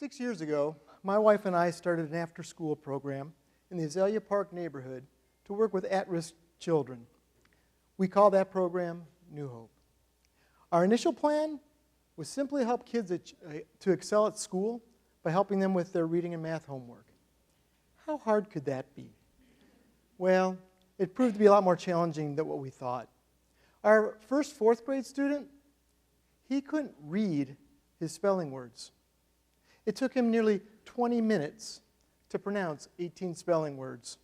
6 years ago, my wife and I started an after-school program in the Azalea Park neighborhood to work with at-risk children. We call that program New Hope. Our initial plan was simply to help kids to excel at school by helping them with their reading and math homework. How hard could that be? Well, it proved to be a lot more challenging than what we thought. Our first fourth grade student, he couldn't read his spelling words. It took him nearly 20 minutes to pronounce 18 spelling words.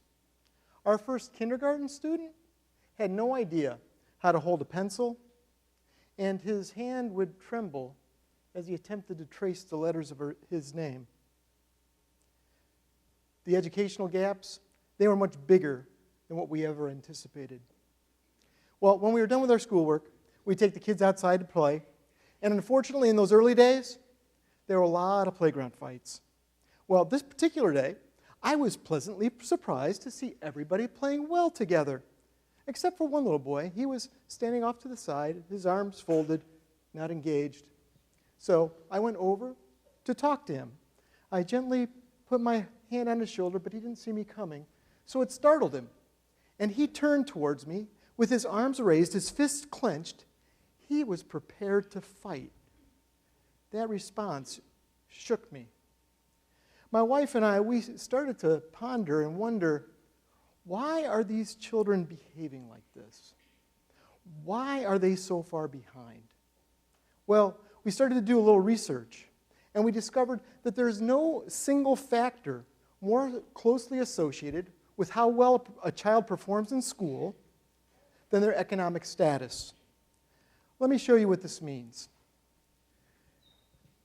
Our first kindergarten student had no idea how to hold a pencil, and his hand would tremble as he attempted to trace the letters of his name. The educational gaps, they were much bigger than what we ever anticipated. Well, when we were done with our schoolwork, we'd take the kids outside to play, and unfortunately in those early days, there were a lot of playground fights. Well, this particular day, I was pleasantly surprised to see everybody playing well together, except for one little boy. He was standing off to the side, his arms folded, not engaged. So I went over to talk to him. I gently put my hand on his shoulder, but he didn't see me coming, so it startled him. And he turned towards me with his arms raised, his fists clenched. He was prepared to fight. That response shook me. My wife and I, we started to ponder and wonder, why are these children behaving like this? Why are they so far behind? Well, we started to do a little research, and we discovered that there's no single factor more closely associated with how well a child performs in school than their economic status. Let me show you what this means.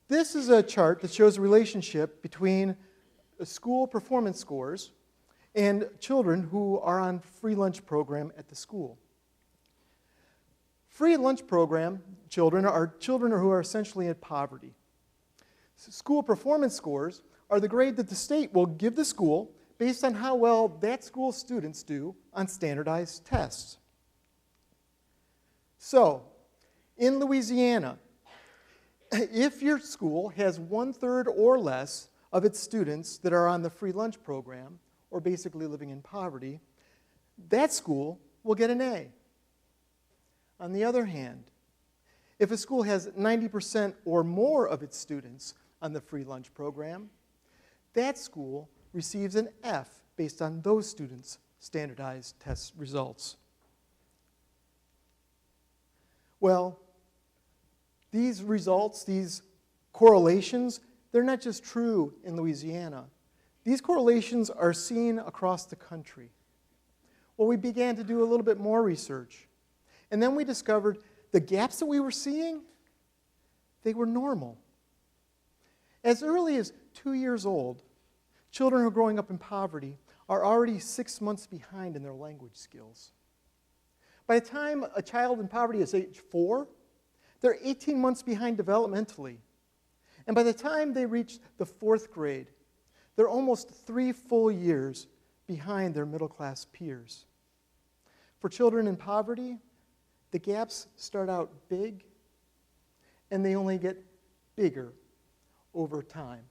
This is a chart that shows a relationship between school performance scores and children who are on free lunch program at the school. Free lunch program children are children who are essentially in poverty. School performance scores are the grade that the state will give the school based on how well that school's students do on standardized tests. So, in Louisiana, if your school has 1/3 or less of its students that are on the free lunch program, or basically living in poverty, that school will get an A. On the other hand, if a school has 90% or more of its students on the free lunch program, that school receives an F based on those students' standardized test results. Well, these results, these correlations, they're not just true in Louisiana. These correlations are seen across the country. Well, we began to do a little bit more research. And then we discovered the gaps that we were seeing, they were normal. As early as 2 years old, children who are growing up in poverty are already 6 months behind in their language skills. By the time a child in poverty is age 4, they're 18 months behind developmentally. And by the time they reach the 4th grade, they're almost 3 full years behind their middle-class peers. For children in poverty, the gaps start out big, and they only get bigger over time.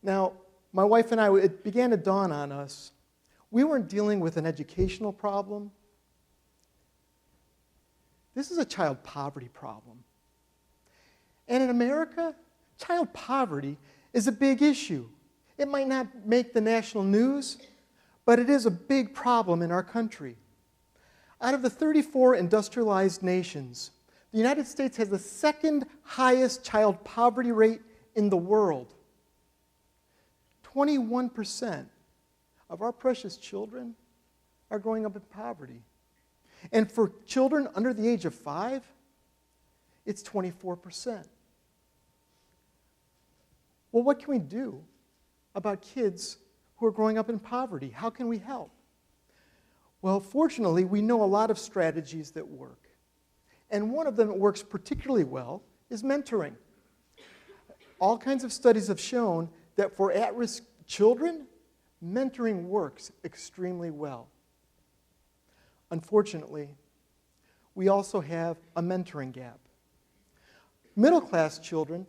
Now, my wife and I, it began to dawn on us, we weren't dealing with an educational problem. This is a child poverty problem. And in America, child poverty is a big issue. It might not make the national news, but it is a big problem in our country. Out of the 34 industrialized nations, the United States has the second highest child poverty rate in the world. 21% of our precious children are growing up in poverty. And for children under the age of 5, it's 24%. Well, what can we do about kids who are growing up in poverty? How can we help? Well, fortunately, we know a lot of strategies that work. And one of them that works particularly well is mentoring. All kinds of studies have shown that for at-risk children, mentoring works extremely well. Unfortunately, we also have a mentoring gap. Middle-class children,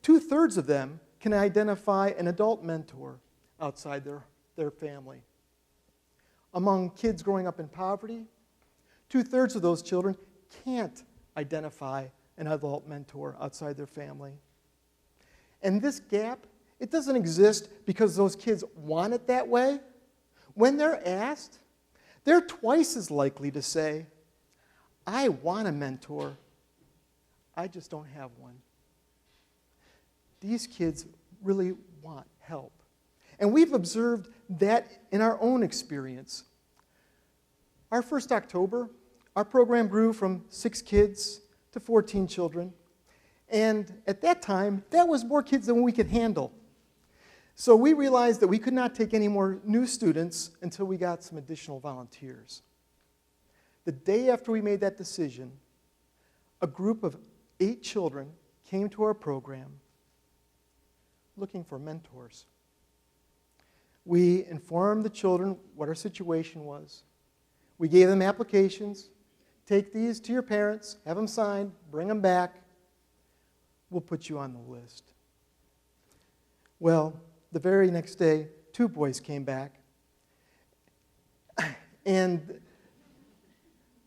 2/3 of them can identify an adult mentor outside their family. Among kids growing up in poverty, 2/3 of those children can't identify an adult mentor outside their family. And this gap, it doesn't exist because those kids want it that way. When they're asked, they're twice as likely to say, I want a mentor, I just don't have one. These kids really want help. And we've observed that in our own experience. Our first October, our program grew from 6 kids to 14 children. And at that time, that was more kids than we could handle. So we realized that we could not take any more new students until we got some additional volunteers. The day after we made that decision, a group of 8 children came to our program looking for mentors. We informed the children what our situation was. We gave them applications. Take these to your parents, have them signed, bring them back. We'll put you on the list. Well, the very next day, 2 boys came back. And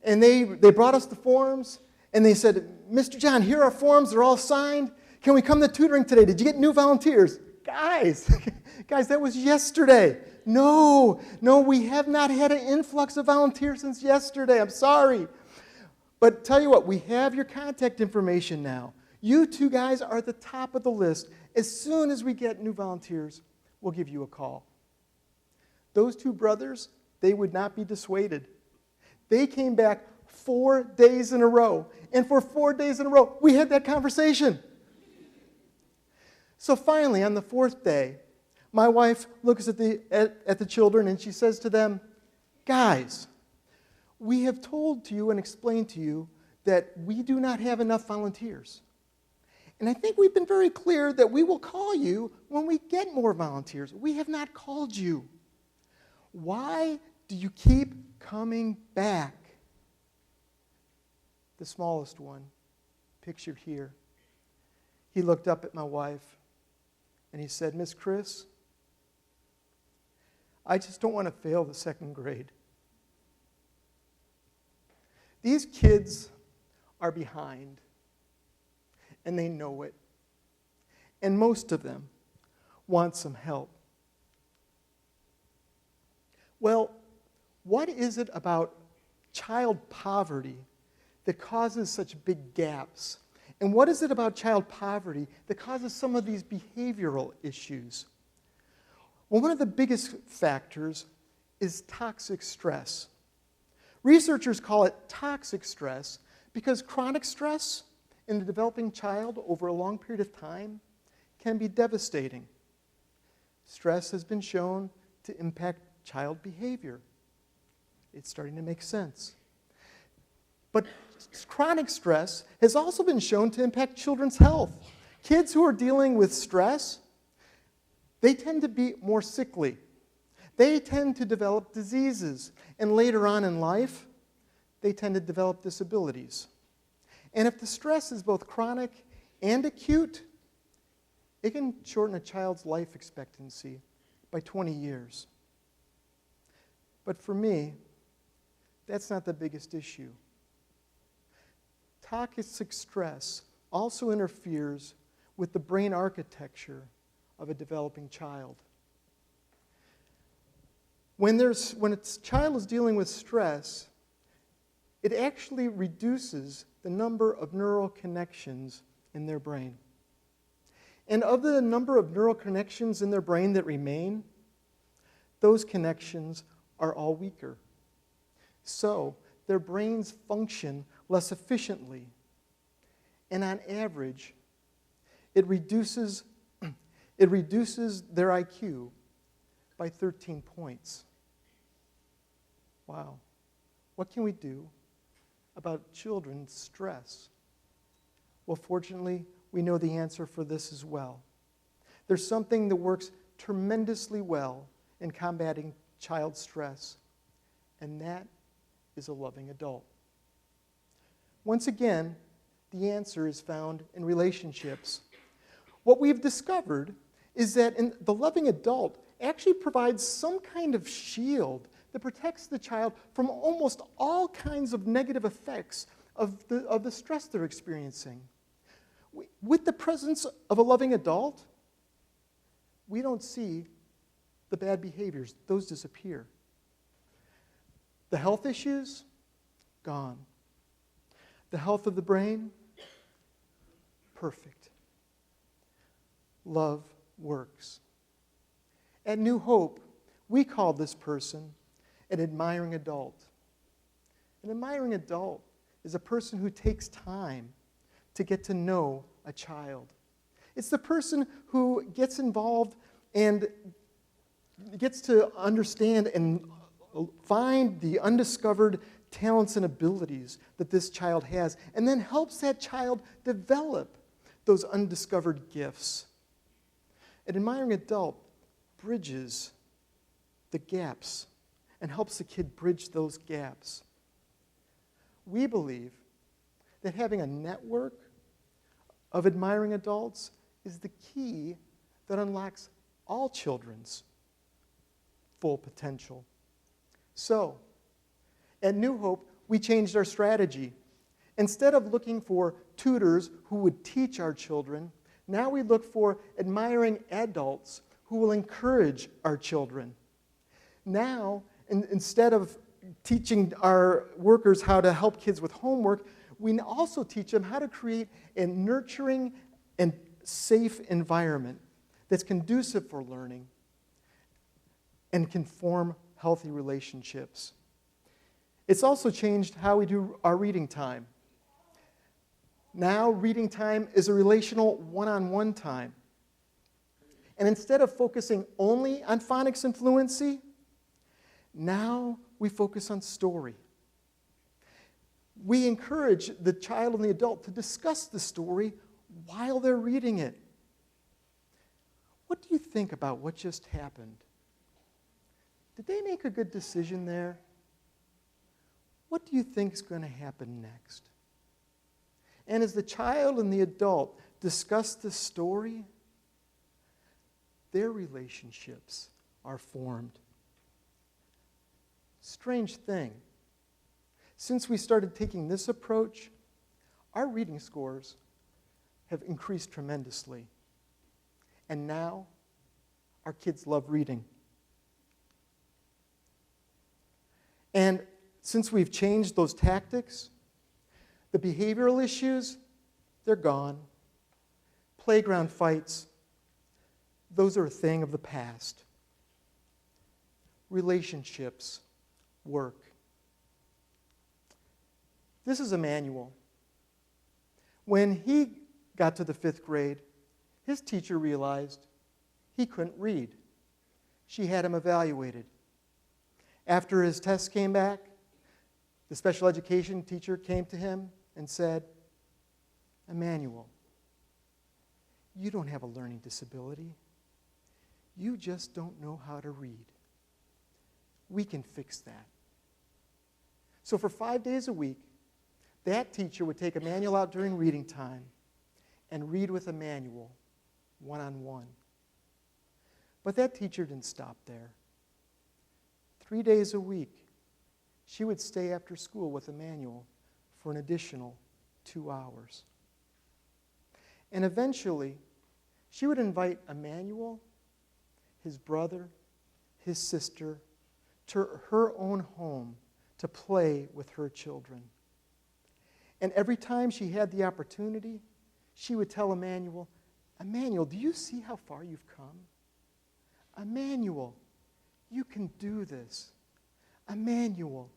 they brought us the forms, and they said, Mr. John, here are forms, they're all signed. Can we come to tutoring today? Did you get new volunteers? Guys, that was yesterday. No, we have not had an influx of volunteers since yesterday. I'm sorry. But tell you what, we have your contact information now. You 2 guys are at the top of the list. As soon as we get new volunteers, we'll give you a call. Those 2 brothers, they would not be dissuaded. They came back 4 days in a row. And for 4 days in a row, we had that conversation. So finally, on the 4th day, my wife looks at the children and she says to them, guys, we have told to you and explained to you that we do not have enough volunteers. And I think we've been very clear that we will call you when we get more volunteers. We have not called you. Why do you keep coming back? The smallest one, pictured here, he looked up at my wife and he said, Miss Chris, I just don't want to fail the 2nd grade. These kids are behind, and they know it. And most of them want some help. Well, what is it about child poverty that causes such big gaps? And what is it about child poverty that causes some of these behavioral issues? Well, one of the biggest factors is toxic stress. Researchers call it toxic stress because chronic stress in the developing child over a long period of time can be devastating. Stress has been shown to impact child behavior. It's starting to make sense. But chronic stress has also been shown to impact children's health. Kids who are dealing with stress, they tend to be more sickly. They tend to develop diseases. And later on in life, they tend to develop disabilities. And if the stress is both chronic and acute, it can shorten a child's life expectancy by 20 years. But for me, that's not the biggest issue. Toxic stress also interferes with the brain architecture of a developing child. When a child is dealing with stress, it actually reduces the number of neural connections in their brain. And of the number of neural connections in their brain that remain, those connections are all weaker. So their brains function less efficiently. And on average, it reduces their IQ by 13 points. Wow. What can we do about children's stress? Well, fortunately, we know the answer for this as well. There's something that works tremendously well in combating child stress, and that is a loving adult. Once again, the answer is found in relationships. What we've discovered is that the loving adult actually provides some kind of shield that protects the child from almost all kinds of negative effects of the stress they're experiencing. With the presence of a loving adult, we don't see the bad behaviors. Those disappear. The health issues, gone. The health of the brain, perfect. Love works. At New Hope, we call this person an admiring adult. An admiring adult is a person who takes time to get to know a child. It's the person who gets involved and gets to understand and find the undiscovered talents and abilities that this child has, and then helps that child develop those undiscovered gifts. An admiring adult bridges the gaps and helps the kid bridge those gaps. We believe that having a network of admiring adults is the key that unlocks all children's full potential. So, at New Hope, we changed our strategy. Instead of looking for tutors who would teach our children, now we look for admiring adults who will encourage our children. Now, instead of teaching our workers how to help kids with homework, we also teach them how to create a nurturing and safe environment that's conducive for learning and can form healthy relationships. It's also changed how we do our reading time. Now, reading time is a relational one-on-one time. And instead of focusing only on phonics and fluency, now we focus on story. We encourage the child and the adult to discuss the story while they're reading it. What do you think about what just happened? Did they make a good decision there? What do you think is going to happen next? And as the child and the adult discuss the story, their relationships are formed. Strange thing. Since we started taking this approach, our reading scores have increased tremendously. And now, our kids love reading. And since we've changed those tactics, the behavioral issues, they're gone. Playground fights, those are a thing of the past. Relationships work. This is Emanuel. When he got to the 5th grade, his teacher realized he couldn't read. She had him evaluated. After his tests came back, the special education teacher came to him and said, "Emanuel, you don't have a learning disability. You just don't know how to read. We can fix that." So for 5 days a week, that teacher would take Emanuel out during reading time and read with Emanuel one-on-one. But that teacher didn't stop there. 3 days a week, she would stay after school with Emanuel for an additional 2 hours. And eventually, she would invite Emanuel, his brother, his sister, to her own home to play with her children. And every time she had the opportunity, she would tell Emanuel, "Emanuel, do you see how far you've come? Emanuel, you can do this. Emanuel,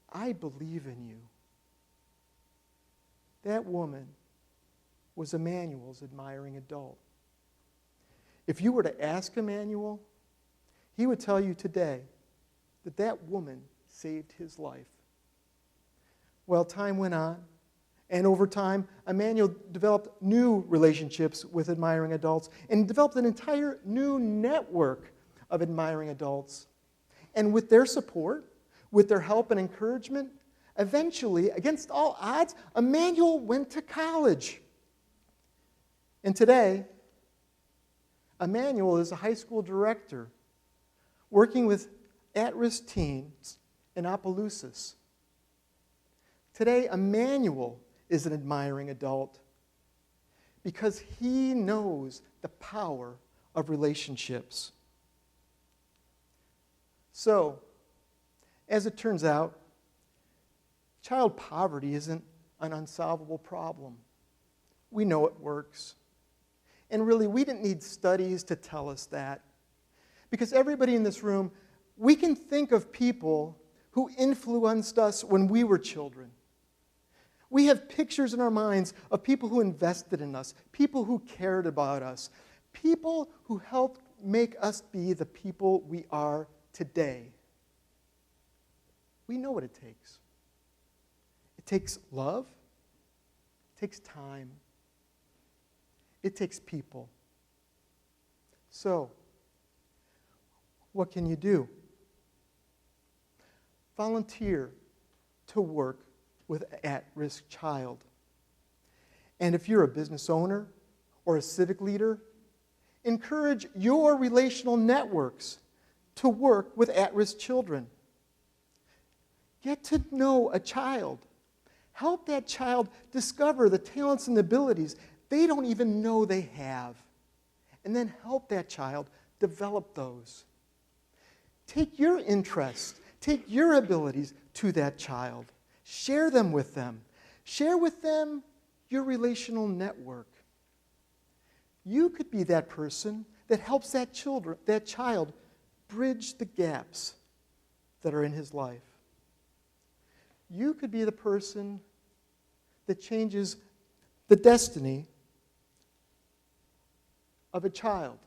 I believe in you." That woman was Emanuel's admiring adult. If you were to ask Emanuel, he would tell you today that that woman saved his life. Well, time went on, and over time, Emanuel developed new relationships with admiring adults and developed an entire new network of admiring adults. And with their support, with their help and encouragement, eventually, against all odds, Emanuel went to college. And today, Emanuel is a high school director working with at-risk teens in Opelousas. Today, Emanuel is an admiring adult because he knows the power of relationships. So, as it turns out, child poverty isn't an unsolvable problem. We know it works. And really, we didn't need studies to tell us that. Because everybody in this room, we can think of people who influenced us when we were children. We have pictures in our minds of people who invested in us, people who cared about us, people who helped make us be the people we are today. We know what it takes. It takes love. It takes time. It takes people. So, what can you do? Volunteer to work with an at-risk child. And if you're a business owner or a civic leader, encourage your relational networks to work with at-risk children. Get to know a child. Help that child discover the talents and abilities they don't even know they have. And then help that child develop those. Take your interests, take your abilities to that child. Share them with them. Share with them your relational network. You could be that person that helps that child bridge the gaps that are in his life. You could be the person that changes the destiny of a child.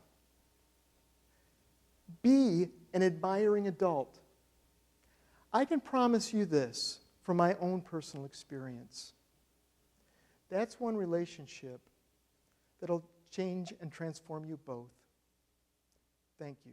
Be an admiring adult. I can promise you this from my own personal experience. That's one relationship that'll change and transform you both. Thank you.